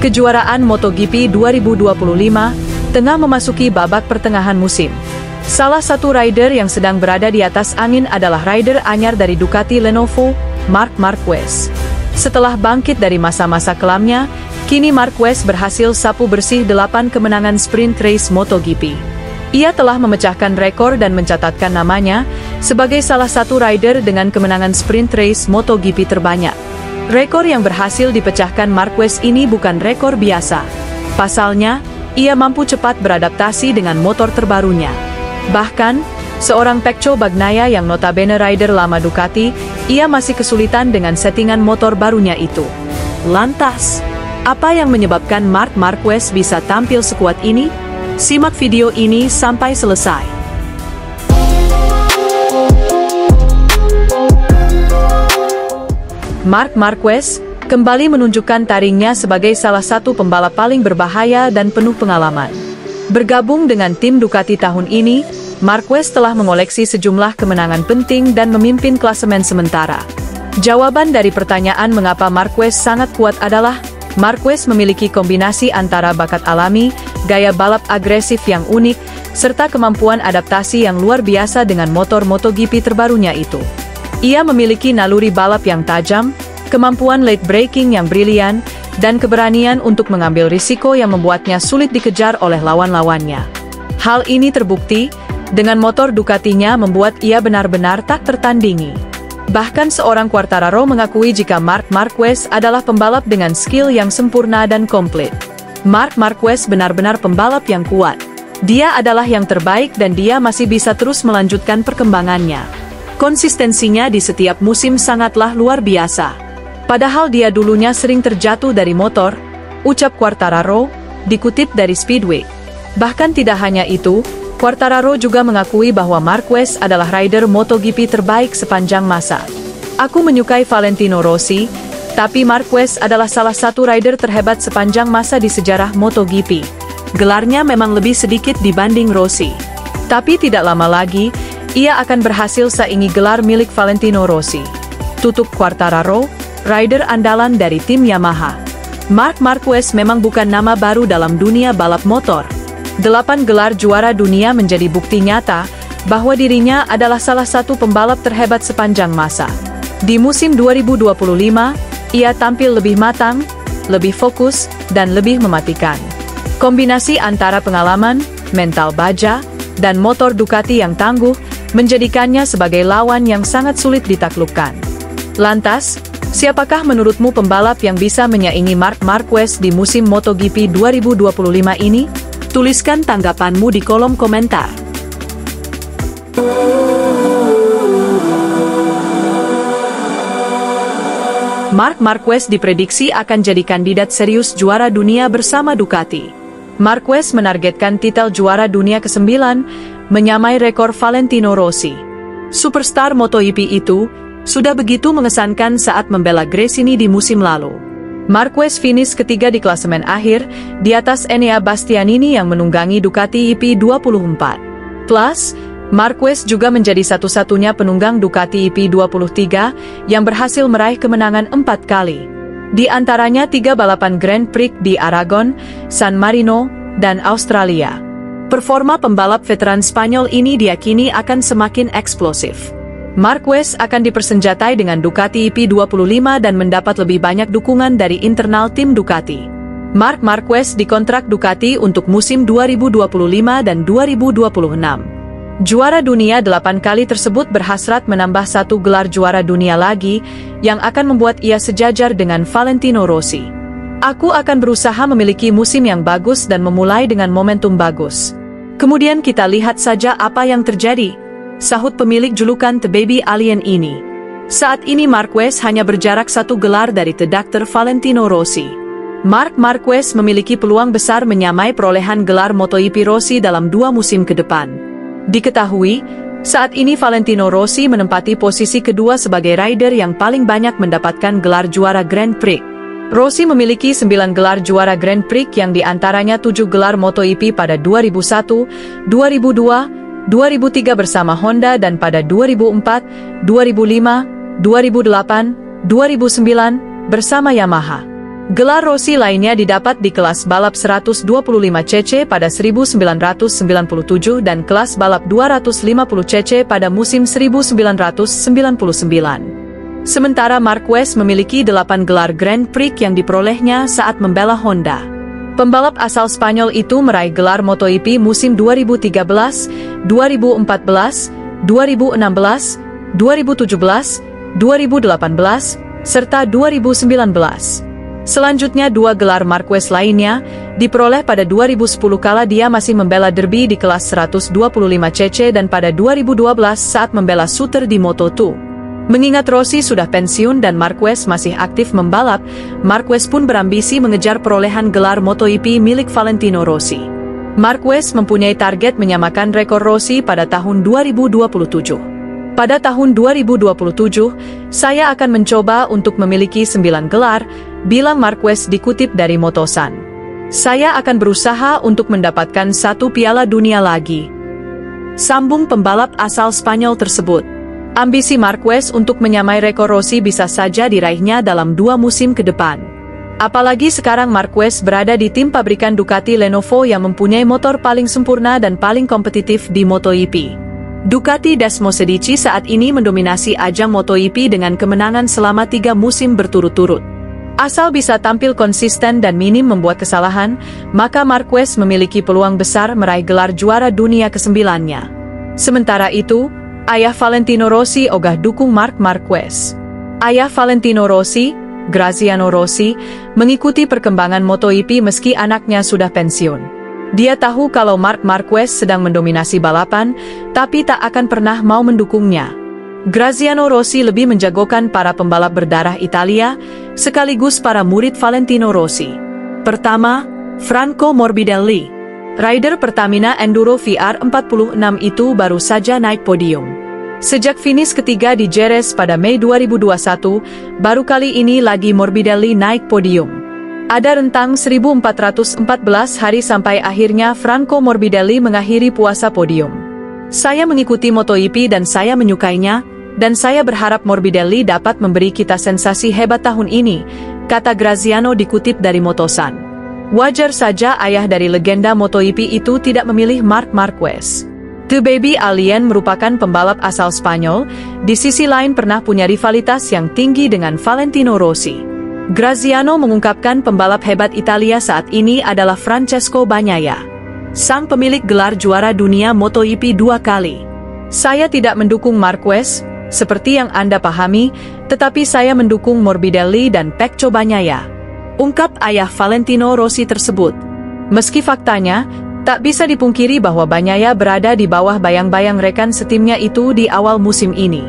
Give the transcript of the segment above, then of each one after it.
Kejuaraan MotoGP 2025 tengah memasuki babak pertengahan musim. Salah satu rider yang sedang berada di atas angin adalah rider anyar dari Ducati Lenovo, Marc Marquez. Setelah bangkit dari masa-masa kelamnya, kini Marquez berhasil sapu bersih 8 kemenangan sprint race MotoGP. Ia telah memecahkan rekor dan mencatatkan namanya sebagai salah satu rider dengan kemenangan sprint race MotoGP terbanyak. Rekor yang berhasil dipecahkan Marquez ini bukan rekor biasa. Pasalnya, ia mampu cepat beradaptasi dengan motor terbarunya. Bahkan, seorang Pecco Bagnaia yang notabene rider lama Ducati, ia masih kesulitan dengan settingan motor barunya itu. Lantas, apa yang menyebabkan Marc Marquez bisa tampil sekuat ini? Simak video ini sampai selesai. Marc Marquez kembali menunjukkan taringnya sebagai salah satu pembalap paling berbahaya dan penuh pengalaman. Bergabung dengan tim Ducati tahun ini, Marquez telah mengoleksi sejumlah kemenangan penting dan memimpin klasemen sementara. Jawaban dari pertanyaan mengapa Marquez sangat kuat adalah, Marquez memiliki kombinasi antara bakat alami, gaya balap agresif yang unik, serta kemampuan adaptasi yang luar biasa dengan motor MotoGP terbarunya itu. Ia memiliki naluri balap yang tajam, kemampuan late braking yang brilian, dan keberanian untuk mengambil risiko yang membuatnya sulit dikejar oleh lawan-lawannya. Hal ini terbukti, dengan motor Ducatinya membuat ia benar-benar tak tertandingi. Bahkan seorang Quartararo mengakui jika Marc Marquez adalah pembalap dengan skill yang sempurna dan komplit. Marc Marquez benar-benar pembalap yang kuat. Dia adalah yang terbaik dan dia masih bisa terus melanjutkan perkembangannya. Konsistensinya di setiap musim sangatlah luar biasa. Padahal dia dulunya sering terjatuh dari motor, ucap Quartararo, dikutip dari Speedweek. Bahkan tidak hanya itu, Quartararo juga mengakui bahwa Marquez adalah rider MotoGP terbaik sepanjang masa. Aku menyukai Valentino Rossi, tapi Marquez adalah salah satu rider terhebat sepanjang masa di sejarah MotoGP. Gelarnya memang lebih sedikit dibanding Rossi. Tapi tidak lama lagi, ia akan berhasil saingi gelar milik Valentino Rossi. Tutup Quartararo, rider andalan dari tim Yamaha. Marc Marquez memang bukan nama baru dalam dunia balap motor. 8 gelar juara dunia menjadi bukti nyata bahwa dirinya adalah salah satu pembalap terhebat sepanjang masa. Di musim 2025, ia tampil lebih matang, lebih fokus, dan lebih mematikan. Kombinasi antara pengalaman, mental baja, dan motor Ducati yang tangguh menjadikannya sebagai lawan yang sangat sulit ditaklukkan. Lantas, siapakah menurutmu pembalap yang bisa menyaingi Marc Marquez di musim MotoGP 2025 ini? Tuliskan tanggapanmu di kolom komentar. Marc Marquez diprediksi akan jadi kandidat serius juara dunia bersama Ducati. Marquez menargetkan titel juara dunia ke-9, menyamai rekor Valentino Rossi. Superstar MotoGP itu sudah begitu mengesankan saat membela Gresini di musim lalu. Marquez finish ketiga di klasemen akhir, di atas Enea Bastianini yang menunggangi Ducati EP24. Plus, Marquez juga menjadi satu-satunya penunggang Ducati EP23 yang berhasil meraih kemenangan 4 kali. Di antaranya 3 balapan Grand Prix di Aragon, San Marino, dan Australia. Performa pembalap veteran Spanyol ini diyakini akan semakin eksplosif. Marquez akan dipersenjatai dengan Ducati EP25 dan mendapat lebih banyak dukungan dari internal tim Ducati. Marc Marquez dikontrak Ducati untuk musim 2025 dan 2026. Juara dunia 8 kali tersebut berhasrat menambah 1 gelar juara dunia lagi, yang akan membuat ia sejajar dengan Valentino Rossi. Aku akan berusaha memiliki musim yang bagus dan memulai dengan momentum bagus. Kemudian kita lihat saja apa yang terjadi, sahut pemilik julukan The Baby Alien ini. Saat ini Marquez hanya berjarak 1 gelar dari The Dr. Valentino Rossi. Marc Marquez memiliki peluang besar menyamai perolehan gelar MotoGP Rossi dalam 2 musim ke depan. Diketahui, saat ini Valentino Rossi menempati posisi kedua sebagai rider yang paling banyak mendapatkan gelar juara Grand Prix. Rossi memiliki 9 gelar juara Grand Prix yang diantaranya 7 gelar MotoGP pada 2001, 2002, 2003 bersama Honda dan pada 2004, 2005, 2008, 2009 bersama Yamaha. Gelar Rossi lainnya didapat di kelas balap 125cc pada 1997 dan kelas balap 250cc pada musim 1999. Sementara Marquez memiliki 8 gelar Grand Prix yang diperolehnya saat membela Honda. Pembalap asal Spanyol itu meraih gelar MotoGP musim 2013, 2014, 2016, 2017, 2018, serta 2019. Selanjutnya 2 gelar Marquez lainnya diperoleh pada 2010 kala dia masih membela Derby di kelas 125cc dan pada 2012 saat membela Suter di Moto2. Mengingat Rossi sudah pensiun dan Marquez masih aktif membalap, Marquez pun berambisi mengejar perolehan gelar MotoGP milik Valentino Rossi. Marquez mempunyai target menyamakan rekor Rossi pada tahun 2027. Pada tahun 2027, saya akan mencoba untuk memiliki 9 gelar, bilang Marquez dikutip dari Motosan. Saya akan berusaha untuk mendapatkan 1 piala dunia lagi, sambung pembalap asal Spanyol tersebut. Ambisi Marquez untuk menyamai rekor Rossi bisa saja diraihnya dalam 2 musim ke depan. Apalagi sekarang Marquez berada di tim pabrikan Ducati Lenovo yang mempunyai motor paling sempurna dan paling kompetitif di MotoGP. Ducati Desmosedici saat ini mendominasi ajang MotoGP dengan kemenangan selama 3 musim berturut-turut. Asal bisa tampil konsisten dan minim membuat kesalahan, maka Marquez memiliki peluang besar meraih gelar juara dunia ke-9-nya. Sementara itu, ayah Valentino Rossi ogah dukung Marc Marquez. Ayah Valentino Rossi, Graziano Rossi, mengikuti perkembangan MotoGP meski anaknya sudah pensiun. Dia tahu kalau Marc Marquez sedang mendominasi balapan, tapi tak akan pernah mau mendukungnya. Graziano Rossi lebih menjagokan para pembalap berdarah Italia, sekaligus para murid Valentino Rossi. Pertama, Franco Morbidelli. Rider Pertamina Enduro VR46 itu baru saja naik podium. Sejak finish ketiga di Jerez pada Mei 2021, baru kali ini lagi Morbidelli naik podium. Ada rentang 1414 hari sampai akhirnya Franco Morbidelli mengakhiri puasa podium. Saya mengikuti MotoGP dan saya menyukainya, dan saya berharap Morbidelli dapat memberi kita sensasi hebat tahun ini, kata Graziano dikutip dari Motosan. Wajar saja ayah dari legenda MotoGP itu tidak memilih Marc Marquez. The Baby Alien merupakan pembalap asal Spanyol, di sisi lain pernah punya rivalitas yang tinggi dengan Valentino Rossi. Graziano mengungkapkan pembalap hebat Italia saat ini adalah Francesco Bagnaia, sang pemilik gelar juara dunia MotoGP 2 kali. Saya tidak mendukung Marquez, seperti yang Anda pahami, tetapi saya mendukung Morbidelli dan Pecco Bagnaia, ungkap ayah Valentino Rossi tersebut. Meski faktanya, tak bisa dipungkiri bahwa Bagnaia berada di bawah bayang-bayang rekan setimnya itu di awal musim ini.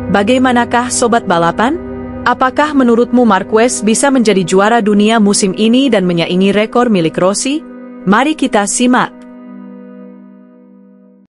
Bagaimanakah sobat balapan? Apakah menurutmu Marquez bisa menjadi juara dunia musim ini dan menyaingi rekor milik Rossi? Mari kita simak.